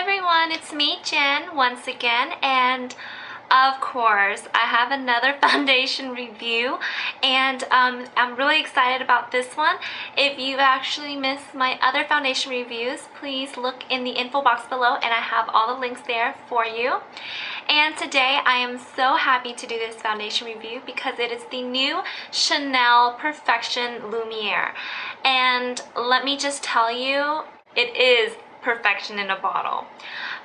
everyone, it's me Jen once again, and of course I have another foundation review, and I'm really excited about this one. If you actually missed my other foundation reviews, please look in the info box below and I have all the links there for you. And today I am so happy to do this foundation review because it is the new Chanel Perfection Lumiere, and let me just tell you, it is perfection in a bottle.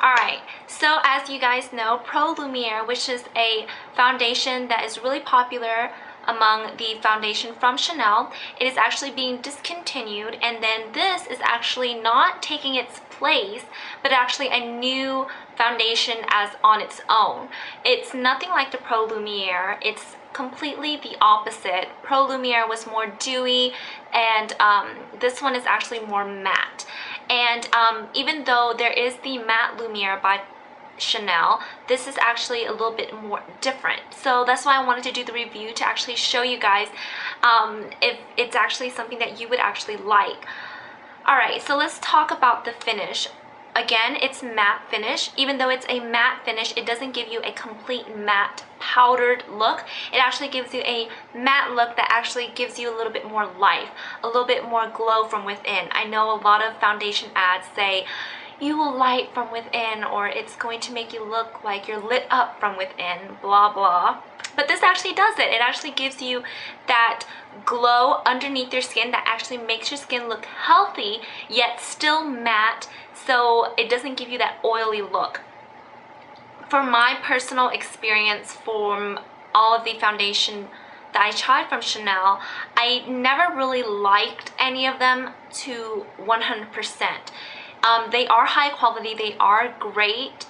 Alright, so as you guys know, Pro Lumiere, which is a foundation that is really popular among the foundation from Chanel, it is actually being discontinued, and then this is actually not taking its place, but actually a new foundation as on its own. It's nothing like the Pro Lumiere. It's completely the opposite. Pro Lumiere was more dewy, and this one is actually more matte. And even though there is the matte Lumiere by Chanel, this is actually a little bit more different. So that's why I wanted to do the review, to actually show you guys if it's actually something that you would actually like. Alright, so let's talk about the finish. Again, it's matte finish. Even though it's a matte finish, it doesn't give you a complete matte powdered look. It actually gives you a matte look that actually gives you a little bit more life, a little bit more glow from within. I know a lot of foundation ads say you will light from within, or it's going to make you look like you're lit up from within, blah blah. But this actually does it. It actually gives you that glow underneath your skin that actually makes your skin look healthy yet still matte, so it doesn't give you that oily look. For my personal experience from all of the foundation that I tried from Chanel, I never really liked any of them to 100%. They are high quality, they are great,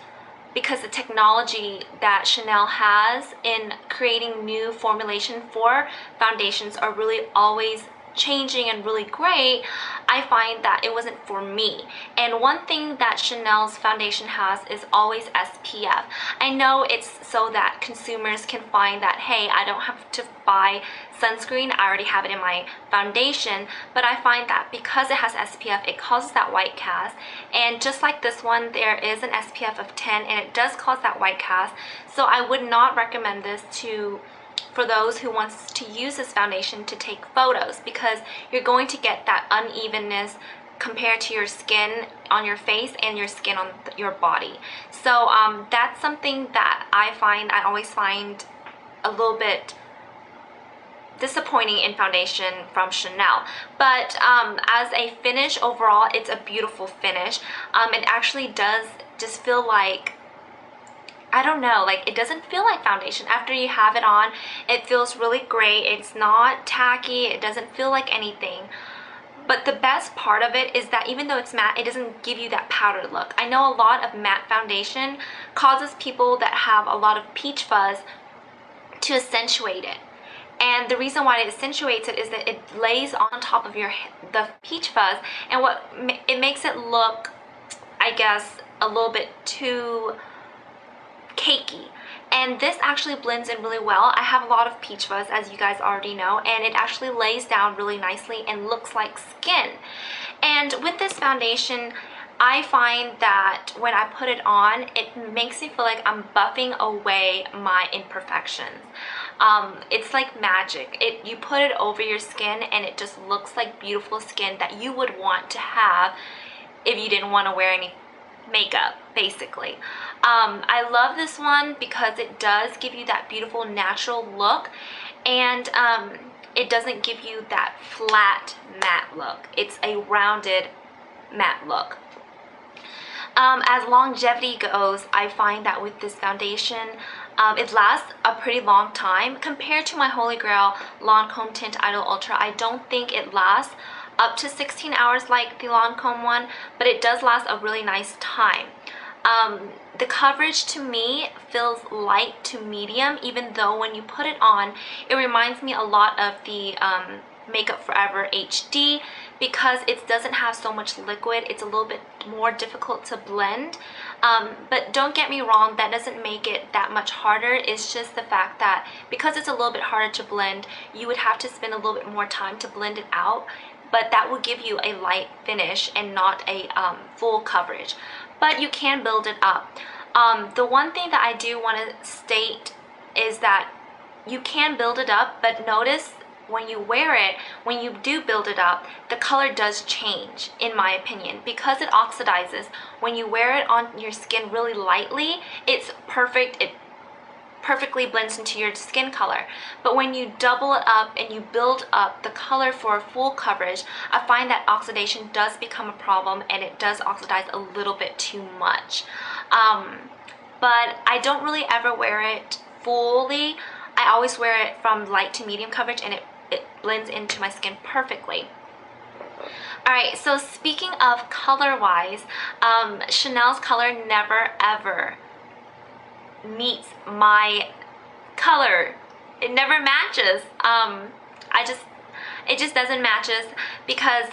because the technology that Chanel has in creating new formulation for foundations are really always changing and really great. I find that it wasn't for me. And one thing that Chanel's foundation has is always SPF. I know it's so that consumers can find that, hey, I don't have to buy sunscreen, I already have it in my foundation, but I find that because it has SPF, it causes that white cast. And just like this one, there is an SPF of 10 and it does cause that white cast. So I would not recommend this for those who wants to use this foundation to take photos, because you're going to get that unevenness compared to your skin on your face and your skin on your body. So that's something that I always find a little bit disappointing in foundation from Chanel. But as a finish overall, it's a beautiful finish. It actually does just feel like, I don't know, like it doesn't feel like foundation. After you have it on, it feels really great. It's not tacky, it doesn't feel like anything. But the best part of it is that even though it's matte, it doesn't give you that powdered look. I know a lot of matte foundation causes people that have a lot of peach fuzz to accentuate it. And the reason why it accentuates it is that it lays on top of the peach fuzz, and it makes it look, I guess, a little bit too cakey. And this actually blends in really well. I have a lot of peach fuzz, as you guys already know, and it actually lays down really nicely and looks like skin. And with this foundation, I find that when I put it on, it makes me feel like I'm buffing away my imperfections. It's like magic. You put it over your skin and it just looks like beautiful skin that you would want to have if you didn't want to wear any makeup, basically. I love this one because it does give you that beautiful natural look, and it doesn't give you that flat matte look. It's a rounded matte look. As longevity goes, I find that with this foundation, it lasts a pretty long time. Compared to my Holy Grail Lancome Tint Idol Ultra, I don't think it lasts up to 16 hours like the Lancome one, but it does last a really nice time. The coverage to me feels light to medium, even though when you put it on, it reminds me a lot of the Makeup Forever HD, because it doesn't have so much liquid. It's a little bit more difficult to blend. But don't get me wrong, that doesn't make it that much harder. It's just the fact that because it's a little bit harder to blend, you would have to spend a little bit more time to blend it out. But that will give you a light finish and not a full coverage. but you can build it up. The one thing that I do want to state is that you can build it up, but notice when you wear it, when you do build it up, the color does change, in my opinion, because it oxidizes. When you wear it on your skin really lightly, it's perfect. It perfectly blends into your skin color. But when you double it up and you build up the color for full coverage, I find that oxidation does become a problem, and it does oxidize a little bit too much. But I don't really ever wear it fully. I always wear it from light to medium coverage, and it blends into my skin perfectly. Alright, so speaking of color-wise, Chanel's color never ever meets my color. It never matches. It just doesn't matches because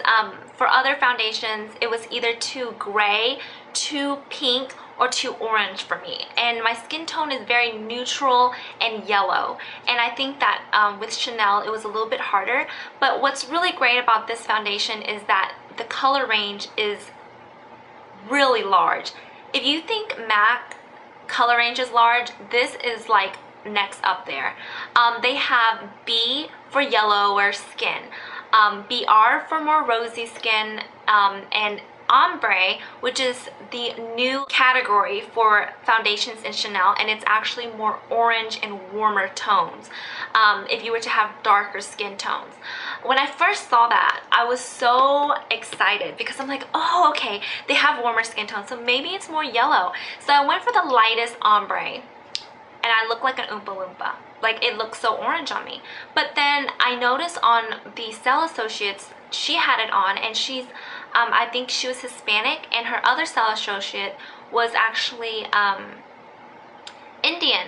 for other foundations, it was either too gray, too pink, or too orange for me, and my skin tone is very neutral and yellow, and I think that with Chanel it was a little bit harder. But what's really great about this foundation is that the color range is really large. If you think MAC color range is large, this is like next up there. They have B for yellower skin, BR for more rosy skin, and ombre, which is the new category for foundations in Chanel, and it's actually more orange and warmer tones if you were to have darker skin tones. When I first saw that, I was so excited because I'm like, oh, okay, they have warmer skin tones, so maybe it's more yellow. So I went for the lightest ombre, and I look like an Oompa Loompa. Like, it looks so orange on me. But then I noticed on the Cell Associates, she had it on, and she's I think she was Hispanic, and her other Cell Associate was actually Indian,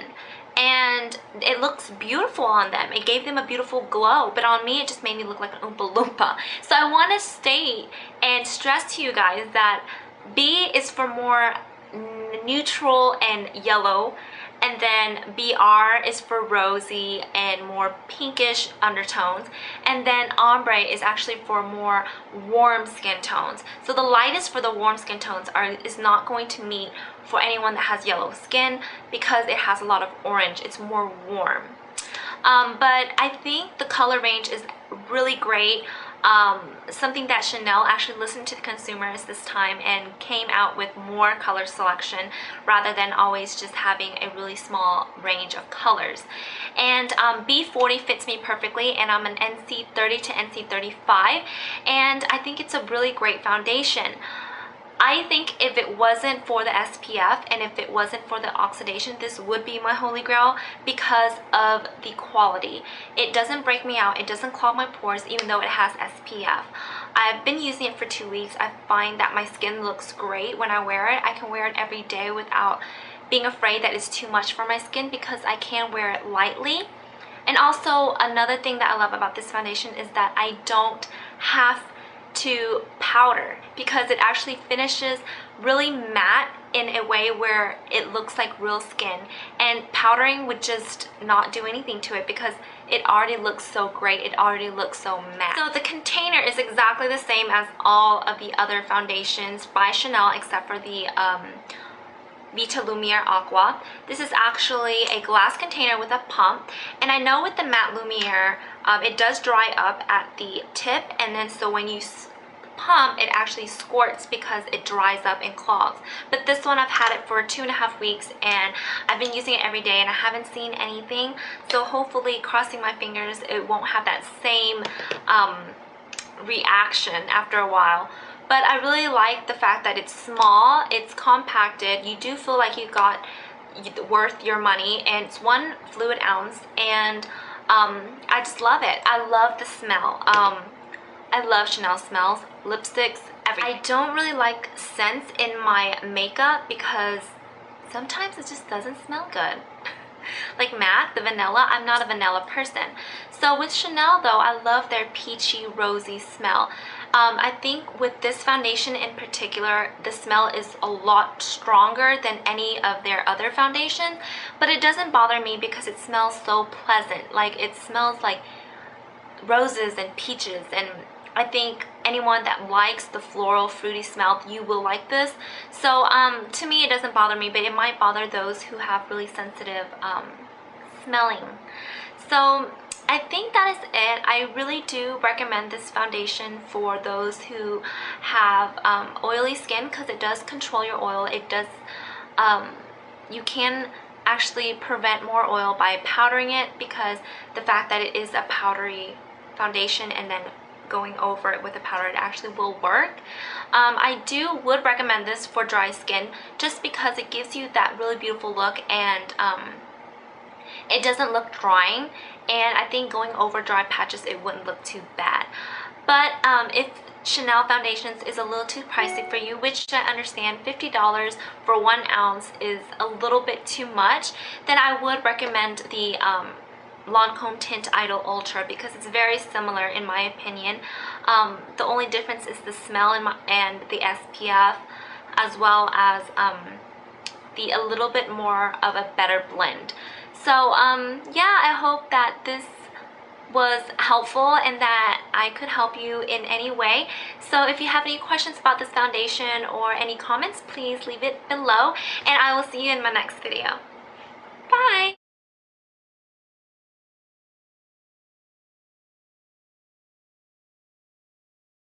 and it looks beautiful on them. It gave them a beautiful glow, but on me it just made me look like an Oompa Loompa. So I want to state and stress to you guys that B is for more neutral and yellow, and then BR is for rosy and more pinkish undertones, and then ombre is actually for more warm skin tones. So the lightest for the warm skin tones is not going to meet for anyone that has yellow skin because it has a lot of orange. It's more warm. But I think the color range is really great. Something that Chanel actually listened to the consumers this time and came out with more color selection rather than always just having a really small range of colors. And B40 fits me perfectly, and I'm an NC30 to NC35, and I think it's a really great foundation. I think if it wasn't for the SPF and if it wasn't for the oxidation, this would be my holy grail because of the quality. It doesn't break me out, it doesn't clog my pores even though it has SPF. I've been using it for 2 weeks. I find that my skin looks great when I wear it. I can wear it every day without being afraid that it's too much for my skin because I can wear it lightly. And also another thing that I love about this foundation is that I don't have to powder because it actually finishes really matte in a way where it looks like real skin, and powdering would just not do anything to it because it already looks so great, it already looks so matte. So the container is exactly the same as all of the other foundations by Chanel except for the Vita Lumiere Aqua. This is actually a glass container with a pump, and I know with the matte Lumiere it does dry up at the tip, and then so when you pump it actually squirts because it dries up and clogs. But this one I've had it for 2.5 weeks and I've been using it every day and I haven't seen anything, so hopefully, crossing my fingers, it won't have that same reaction after a while. But I really like the fact that it's small, it's compacted, you do feel like you got worth your money, and it's 1 fluid ounce, and I just love it. I love the smell. I love Chanel smells, lipsticks, everything. I don't really like scents in my makeup because sometimes it just doesn't smell good. Like MAC, the vanilla, I'm not a vanilla person. So with Chanel though, I love their peachy, rosy smell. I think with this foundation in particular, the smell is a lot stronger than any of their other foundations, but it doesn't bother me because it smells so pleasant. Like, it smells like roses and peaches, and I think anyone that likes the floral fruity smell, you will like this. So to me it doesn't bother me, but it might bother those who have really sensitive smelling. So I think that is it. I really do recommend this foundation for those who have oily skin, because it does control your oil. It does, you can actually prevent more oil by powdering it, because the fact that it is a powdery foundation and then going over it with a powder, it actually will work. I would recommend this for dry skin, just because it gives you that really beautiful look, and it doesn't look drying, and I think going over dry patches it wouldn't look too bad. But if Chanel foundations is a little too pricey for you, which I understand, $50 for 1 ounce is a little bit too much, then I would recommend the Lancome Tint Idol Ultra, because it's very similar in my opinion. The only difference is the smell and the SPF, as well as a little bit more of a better blend. So yeah, I hope that this was helpful and that I could help you in any way. So if you have any questions about this foundation or any comments, please leave it below, and I will see you in my next video. Bye!